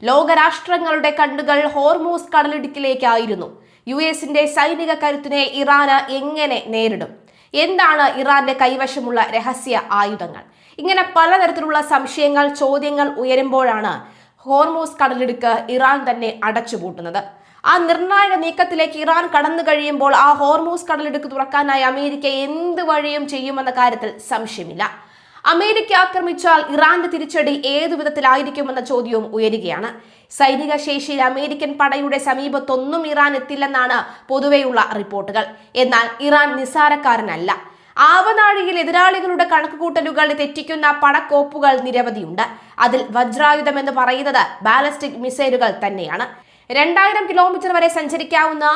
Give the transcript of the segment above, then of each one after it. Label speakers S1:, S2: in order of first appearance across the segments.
S1: ലോകരാഷ്ട്രങ്ങളുടെ കണ്ണുകൾ ഹോർമൂസ് കടലിടുക്കിലേക്കായിരുന്നു. US-ന്റെ സൈനിക കരുത്തിനെ ഇറാന് എങ്ങനെ നേരിടും? എന്താണ് ഇറാന്റെ കൈവശമുള്ള രഹസ്യ ആയുധങ്ങൾ? ഇങ്ങനെ പലതരത്തിലുള്ള സംശയങ്ങൾ, ചോദ്യങ്ങൾ ഉയരുമ്പോഴാണ് ഹോർമൂസ് കടലിടുക്ക് ഇറാൻ തന്നെ അടച്ചുപൂട്ടുന്നത്. ആ നിർണായക നീക്കത്തിലേക്ക് ഇറാൻ കടന്നു കഴിയുമ്പോൾ ആ ഹോർമൂസ് കടലിടുക്ക് തുറക്കാനായി അമേരിക്ക എന്ത് വഴിയും ചെയ്യുമെന്ന കാര്യത്തിൽ സംശയമില്ല. അമേരിക്ക ആക്രമിച്ചാൽ ഇറാന്റെ തിരിച്ചടി ഏതു വിധത്തിലായിരിക്കുമെന്ന ചോദ്യവും ഉയരുകയാണ്. സൈനിക ശേഷിയിൽ അമേരിക്കൻ പടയുടെ സമീപത്തൊന്നും ഇറാൻ എത്തില്ലെന്നാണ് പൊതുവെയുള്ള റിപ്പോർട്ടുകൾ. എന്നാൽ ഇറാൻ നിസ്സാരക്കാരനല്ല. ആവനാഴിയിൽ എതിരാളികളുടെ കണക്കുകൂട്ടലുകൾ തെറ്റിക്കുന്ന പടക്കോപ്പുകൾ നിരവധിയുണ്ട്. അതിൽ വജ്രായുധം എന്ന് പറയുന്നത് ബാലിസ്റ്റിക് മിസൈലുകൾ തന്നെയാണ്. 2000 കിലോമീറ്റർ വരെ സഞ്ചരിക്കാവുന്ന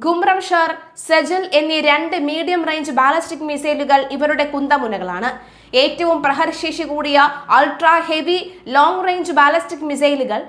S1: ഖുംറംഷർ, സെജൽ എന്നീ 2 മീഡിയം റേഞ്ച് ബാലിസ്റ്റിക് മിസൈലുകൾ ഇവരുടെ കുന്തമുനകളാണ്. ഏറ്റവും പ്രഹരശേഷി കൂടിയ ultra heavy long range ballistic മിസൈലുകൾ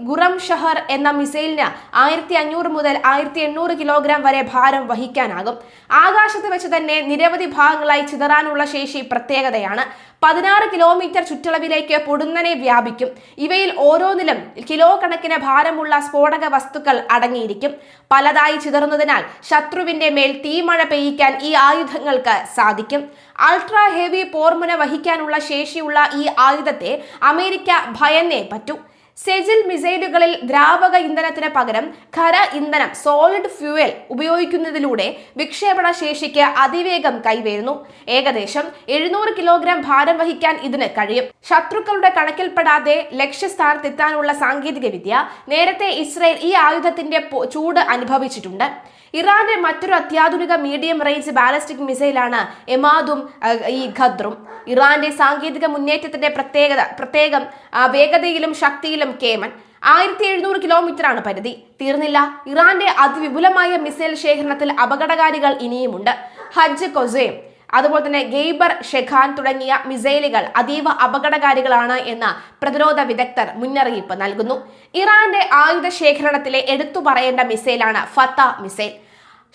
S1: ഖുറംഷഹർ എന്ന മിസൈലിന് 1500 മുതൽ 1800 കിലോഗ്രാം വരെ ഭാരം വഹിക്കാനാകും. ആകാശത്ത് വെച്ച് തന്നെ നിരവധി ഭാഗങ്ങളായി ചിതറാനുള്ള ശേഷി പ്രത്യേകതയാണ്. 16 കിലോമീറ്റർ ചുറ്റളവിലേക്ക് പൊടുന്നനെ വ്യാപിക്കും. ഇവയിൽ ഓരോന്നിലും കിലോ കണക്കിന് ഭാരമുള്ള സ്ഫോടക വസ്തുക്കൾ അടങ്ങിയിരിക്കും. പലതായി ചിതറുന്നതിനാൽ ശത്രുവിന്റെ മേൽ തീമഴ പെയ്യിക്കാൻ ഈ ആയുധങ്ങൾക്ക് സാധിക്കും. അൾട്രാ ഹെവി പോർമുന വഹിക്കാനുള്ള ശേഷിയുള്ള ഈ ആയുധത്തെ അമേരിക്ക ഭയന്നേ പറ്റൂ. സെജിൽ മിസൈലുകളിൽ ദ്രാവക ഇന്ധനത്തിന് പകരം ഖര ഇന്ധനം സോളിഡ് ഫ്യൂവൽ ഉപയോഗിക്കുന്നതിലൂടെ വിക്ഷേപണ ശേഷിക്ക് അതിവേഗം കൈവരുന്നു. ഏകദേശം 700 കിലോഗ്രാം ഭാരം വഹിക്കാൻ ഇതിന് കഴിയും. ശത്രുക്കളുടെ കണക്കിൽപ്പെടാതെ ലക്ഷ്യസ്ഥാനത്തെത്താനുള്ള സാങ്കേതിക വിദ്യ നേരത്തെ ഇസ്രയേൽ ഈ ആയുധത്തിന്റെ ചൂട് അനുഭവിച്ചിട്ടുണ്ട്. ഇറാന്റെ മറ്റൊരു അത്യാധുനിക മീഡിയം റേഞ്ച് ബാലിസ്റ്റിക് മിസൈലാണ് എമാദും ഖദ്റും. ഇറാന്റെ സാങ്കേതിക മുന്നേറ്റത്തിന്റെ പ്രത്യേകം വേഗതയിലും ശക്തിയിലും കേമൻ. 1700 കിലോമീറ്ററാണ് പരിധി. തീർന്നില്ല, ഇറാന്റെ അതിവിപുലമായ മിസൈൽ ശേഖരണത്തിൽ അപകടകാരികൾ ഇനിയുമുണ്ട്. ഹജ്ജ് കൊസേം, അതുപോലെ തന്നെ ഗെയ്ബർ ഷെഖാൻ തുടങ്ങിയ മിസൈലുകൾ അതീവ അപകടകാരികളാണ് എന്ന് പ്രതിരോധ വിദഗ്ധർ മുന്നറിയിപ്പ് നൽകുന്നു. ഇറാന്റെ ആയുധ ശേഖരണത്തിലെ എടുത്തു പറയേണ്ട മിസൈലാണ് ഫത്ത മിസൈൽ.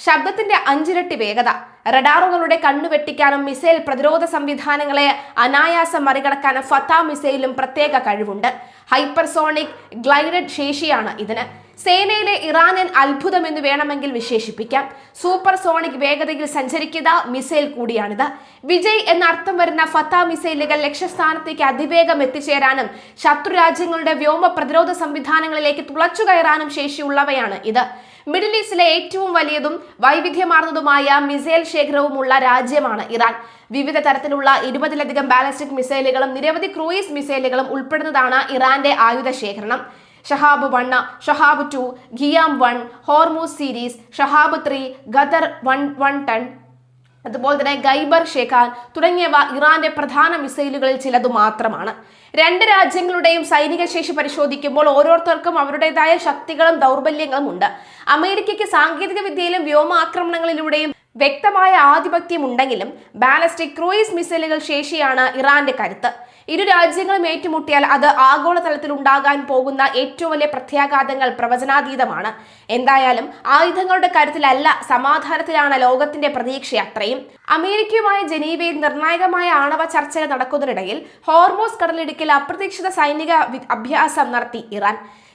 S1: ശബ്ദത്തിന്റെ 5 ഇരട്ടി വേഗത, റഡാറുകളുടെ കണ്ണുവെട്ടിക്കാനും മിസൈൽ പ്രതിരോധ സംവിധാനങ്ങളെ അനായാസം മറികടക്കാനും ഫത്ത മിസൈലും പ്രത്യേക കഴിവുണ്ട്. ഹൈപ്പർസോണിക് ഗ്ലൈഡഡ് ശേഷിയാണ് ഇതിന്. സേനയിലെ ഇറാനിയൻ അത്ഭുതം എന്ന് വേണമെങ്കിൽ വിശേഷിപ്പിക്കാം. സൂപ്പർ സോണിക് വേഗതയിൽ സഞ്ചരിക്കുന്ന മിസൈൽ കൂടിയാണിത്. വിജയ് എന്ന അർത്ഥം വരുന്ന ഫത്ത മിസൈലുകൾ ലക്ഷ്യസ്ഥാനത്തേക്ക് അതിവേഗം എത്തിച്ചേരാനും ശത്രു രാജ്യങ്ങളുടെ വ്യോമ പ്രതിരോധ സംവിധാനങ്ങളിലേക്ക് തുളച്ചു കയറാനും ശേഷിയുള്ളവയാണ് ഇത്. മിഡിൽ ഈസ്റ്റിലെ ഏറ്റവും വലിയതും വൈവിധ്യമാർന്നതുമായ മിസൈൽ ശേഖരവുമുള്ള രാജ്യമാണ് ഇറാൻ. വിവിധ തരത്തിലുള്ള 20ലധികം ബാലിസ്റ്റിക് മിസൈലുകളും നിരവധി ക്രൂയിസ് മിസൈലുകളും ഉൾപ്പെടുന്നതാണ് ഇറാന്റെ ആയുധ ശേഖരണം. ഷഹാബ് 1, ഷഹാബ് 2, ഖിയാം 1, ഹോർമൂസ് സീരീസ്, ഷഹാബ് 3, ഖദർ 1 ടൺ, അതുപോലെ തന്നെ ഗൈബർ ഷെഖാൻ തുടങ്ങിയവ ഇറാന്റെ പ്രധാന മിസൈലുകളിൽ ചിലതു മാത്രമാണ്. 2 രാജ്യങ്ങളുടെയും സൈനിക ശേഷി പരിശോധിക്കുമ്പോൾ ഓരോരുത്തർക്കും അവരുടേതായ ശക്തികളും ദൗർബല്യങ്ങളും ഉണ്ട്. അമേരിക്കയ്ക്ക് സാങ്കേതിക വിദ്യയിലും വ്യോമാക്രമണങ്ങളിലൂടെയും വ്യക്തമായ ആധിപത്യം ഉണ്ടെങ്കിലും ബാലിസ്റ്റിക് ക്രൂയിസ് മിസൈലുകൾ ശേഷിയാണ് ഇറാന്റെ കരുത്ത്. ഇരു രാജ്യങ്ങളും ഏറ്റുമുട്ടിയാൽ അത് ആഗോളതലത്തിൽ ഉണ്ടാകാൻ പോകുന്ന ഏറ്റവും വലിയ പ്രത്യാഘാതങ്ങൾ പ്രവചനാതീതമാണ്. എന്തായാലും ആയുധങ്ങളുടെ കരുത്തിലല്ല, സമാധാനത്തിലാണ് ലോകത്തിന്റെ പ്രതീക്ഷ അത്രയും. അമേരിക്കയുമായി ജനീവയിൽ നിർണായകമായ ആണവ ചർച്ചകൾ നടക്കുന്നതിനിടയിൽ ഹോർമൂസ് കടലിടുക്കിൽ അപ്രതീക്ഷിത സൈനിക അഭ്യാസം നടത്തി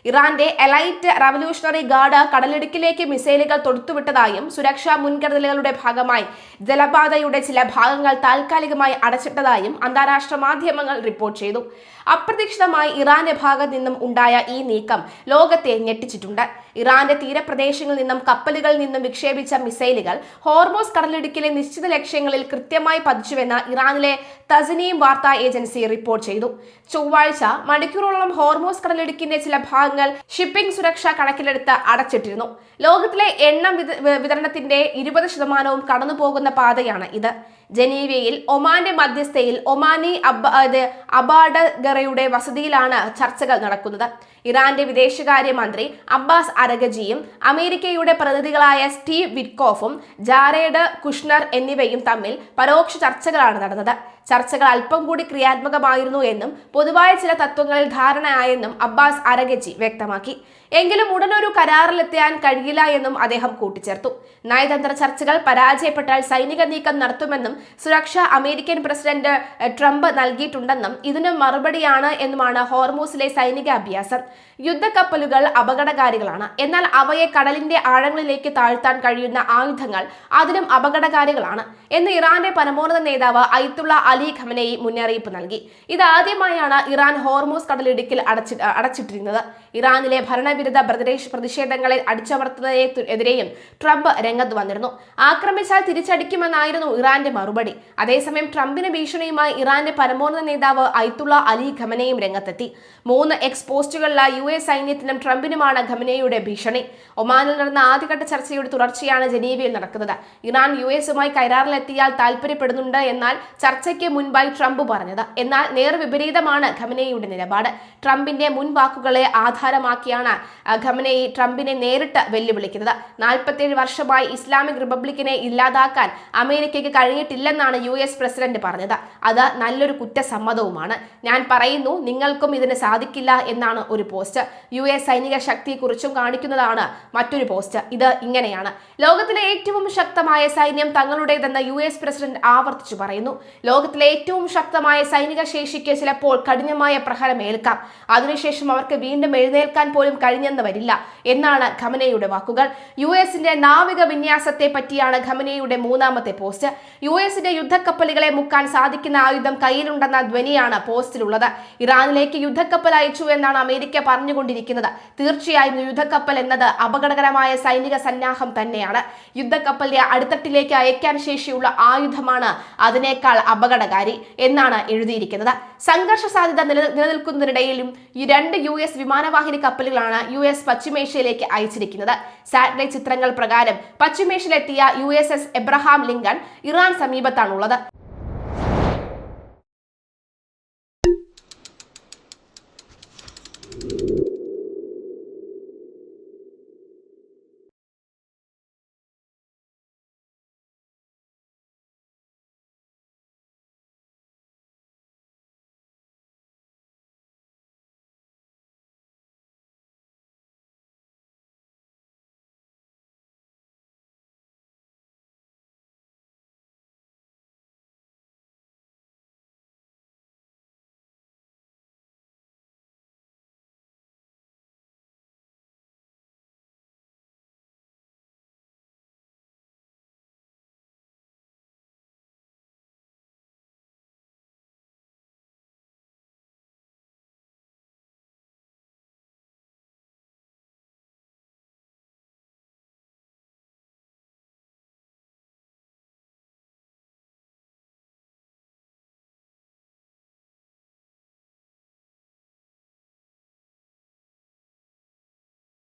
S1: ഇറാന്റെ എലൈറ്റ് റവല്യൂഷണറി ഗാർഡ് കടലിടുക്കിലേക്ക് മിസൈലുകൾ തൊടുത്തുവിട്ടതായും സുരക്ഷാ മുൻകരുതലുകളുടെ ഭാഗമായി ജലപാതയുടെ ചില ഭാഗങ്ങൾ താൽക്കാലികമായി അടച്ചിട്ടതായും അന്താരാഷ്ട്ര മാധ്യമങ്ങൾ റിപ്പോർട്ട് ചെയ്തു. അപ്രതീക്ഷിതമായി ഇറാന്റെ ഭാഗത്ത് നിന്നും ഉണ്ടായ ഈ നീക്കം ലോകത്തെ ഞെട്ടിച്ചിട്ടുണ്ട്. ഇറാന്റെ തീരപ്രദേശങ്ങളിൽ നിന്നും കപ്പലുകളിൽ നിന്നും വിക്ഷേപിച്ച മിസൈലുകൾ ഹോർമൂസ് കടലിടുക്കിലെ നിശ്ചിത ലക്ഷ്യങ്ങളിൽ കൃത്യമായി പതിച്ചുവെന്ന് ഇറാനിലെ തസ്നീം വാർത്താ ഏജൻസി റിപ്പോർട്ട് ചെയ്തു. ചൊവ്വാഴ്ച മണിക്കൂറോളം ഹോർമൂസ് കടലിടുക്കിന്റെ ചില ഭാഗങ്ങൾ ഷിപ്പിംഗ് സുരക്ഷ കണക്കിലെടുത്ത് അടച്ചിട്ടിരുന്നു. ലോകത്തിലെ എണ്ണ വിതരണത്തിന്റെ 20% കടന്നുപോകുന്ന പാതയാണ് ഇത്. ജനീവയിൽ ഒമാന്റെ മധ്യസ്ഥയിൽ ഒമാനി അബാഡഗറയുടെ വസതിയിലാണ് ചർച്ചകൾ നടക്കുന്നത്. ഇറാന്റെ വിദേശകാര്യമന്ത്രി അബ്ബാസ് അരഗജിയും അമേരിക്കയുടെ പ്രതിനിധികളായ സ്റ്റീവ് വിറ്റ്കോഫും ജാരേഡ് കുഷ്ണർ എന്നിവയും തമ്മിൽ പരോക്ഷ ചർച്ചകളാണ് നടന്നത്. ചർച്ചകൾ അല്പം കൂടി ക്രിയാത്മകമായിരുന്നു എന്നും പൊതുവായ ചില തത്വങ്ങളിൽ ധാരണയായെന്നും അബ്ബാസ് അരഗജി വ്യക്തമാക്കി. എങ്കിലും ഉടനൊരു കരാറിലെത്താൻ കഴിയില്ല എന്നും അദ്ദേഹം കൂട്ടിച്ചേർത്തു. നയതന്ത്ര ചർച്ചകൾ പരാജയപ്പെട്ടാൽ സൈനിക നീക്കം നടത്തുമെന്നും സുരക്ഷ അമേരിക്കൻ പ്രസിഡന്റ് ട്രംപ് നൽകിയിട്ടുണ്ടെന്നും ഇതിന് മറുപടിയാണ് എന്നുമാണ് ഹോർമൂസിലെ സൈനിക അഭ്യാസം. യുദ്ധക്കപ്പലുകൾ അപകടകാരികളാണ്, എന്നാൽ അവയെ കടലിന്റെ ആഴങ്ങളിലേക്ക് താഴ്ത്താൻ കഴിയുന്ന ആയുധങ്ങൾ അതിലും അപകടകാരികളാണ് എന്ന് ഇറാന്റെ പരമോന്നത നേതാവ് അയത്തുള്ള അലി ഖമനേയി മുന്നറിയിപ്പ് നൽകി. ഇതാദ്യമായാണ് ഇറാൻ ഹോർമൂസ് കടലിടുക്കിൽ അടച്ചിട്ടിരുന്നത്. ഇറാനിലെ ഭരണവിരുദ്ധ പ്രതിഷേധങ്ങളെ അടിച്ചമർത്തുന്നതിനെതിരെയും ട്രംപ് രംഗത്ത് വന്നിരുന്നു. ആക്രമിച്ചാൽ തിരിച്ചടിക്കുമെന്നായിരുന്നു ഇറാന്റെ മറുപടി. അതേസമയം ട്രംപിന് ഭീഷണിയുമായി ഇറാന്റെ പരമോന്നത നേതാവ് അയത്തുള്ള അലി ഖമനേയും രംഗത്തെത്തി. 3 എക്സ് പോസ്റ്റുകളിലായി US സൈന്യത്തിനും ട്രംപിനുമാണ് ഖമനേയിയുടെ ഭീഷണി. ഒമാനിൽ നടന്ന ആദ്യഘട്ട ചർച്ചയുടെ തുടർച്ചയാണ് ജനീവയിൽ നടക്കുന്നത്. ഇറാൻ US-ഉമായി കരാറിലെത്തിയാൽ താൽപര്യപ്പെടുന്നുണ്ട് എന്നാൽ ചർച്ചയ്ക്ക് മുൻപായി ട്രംപ് പറഞ്ഞത്. എന്നാൽ നേർവിപരീതമാണ് ഖമനേയിയുടെ നിലപാട്. ട്രംപിന്റെ മുൻ വാക്കുകളെ ആധാരമാക്കിയാണ് ഖമനേയി ട്രംപിനെ നേരിട്ട് വെല്ലുവിളിക്കുന്നത്. 47 വർഷമായി ഇസ്ലാമിക് റിപ്പബ്ലിക്കിനെ ഇല്ലാതാക്കാൻ അമേരിക്കയ്ക്ക് കഴിഞ്ഞിട്ടില്ലെന്നാണ് US പ്രസിഡന്റ് പറഞ്ഞത്. അത് നല്ലൊരു കുറ്റസമ്മതവുമാണ്. ഞാൻ പറയുന്നു, നിങ്ങൾക്കും ഇതിന് സാധിക്കില്ല എന്നാണ് ഒരു പോസ്റ്റ്. US സൈനിക ശക്തിയെക്കുറിച്ചും കാണിക്കുന്നതാണ് മറ്റൊരു പോസ്റ്റ്. ഇത് ഇങ്ങനെയാണ്: ലോകത്തിലെ ഏറ്റവും ശക്തമായ സൈന്യം തങ്ങളുടേതെന്ന് US പ്രസിഡന്റ് ആവർത്തിച്ചു പറയുന്നു. ലോകത്തിലെ ഏറ്റവും ശക്തമായ സൈനിക ശേഷിക്ക് ചിലപ്പോൾ കഠിനമായ പ്രഹരം ഏൽക്കാം. അതിനുശേഷം അവർക്ക് വീണ്ടും എഴുന്നേൽക്കാൻ പോലും കഴിഞ്ഞെന്ന് വരില്ല എന്നാണ് ഖമനേയിയുടെ വാക്കുകൾ. US-ന്റെ നാവിക വിന്യാസത്തെ പറ്റിയാണ് ഖമനേയിയുടെ മൂന്നാമത്തെ പോസ്റ്റ്. US-ന്റെ യുദ്ധക്കപ്പലുകളെ മുക്കാൻ സാധിക്കുന്ന ആയുധം കയ്യിലുണ്ടെന്ന ധ്വനിയാണ് പോസ്റ്റിലുള്ളത്. ഇറാനിലേക്ക് യുദ്ധക്കപ്പൽ അയച്ചു എന്നാണ് അമേരിക്ക പറഞ്ഞുകൊണ്ടിരിക്കുന്നത്. തീർച്ചയായും യുദ്ധക്കപ്പൽ എന്നത് അപകടകരമായ സൈനിക സന്നാഹം തന്നെയാണ്. യുദ്ധക്കപ്പലിനെ അടിത്തട്ടിലേക്ക് അയക്കാൻ ശേഷിയുള്ള ആയുധമാണ് അതിനേക്കാൾ അപകടകാരി എന്നാണ് എഴുതിയിരിക്കുന്നത്. സംഘർഷ സാധ്യത നിലനിൽക്കുന്നതിനിടയിലും ഈ 2 US വിമാനവാഹിനി കപ്പലുകളാണ് US പശ്ചിമേഷ്യയിലേക്ക് അയച്ചിരിക്കുന്നത്. സാറ്റലൈറ്റ് ചിത്രങ്ങൾ പ്രകാരം പശ്ചിമേഷ്യയിലെത്തിയ USS എബ്രഹാം ലിങ്കൺ ഇറാൻ സമീപത്താണുള്ളത്.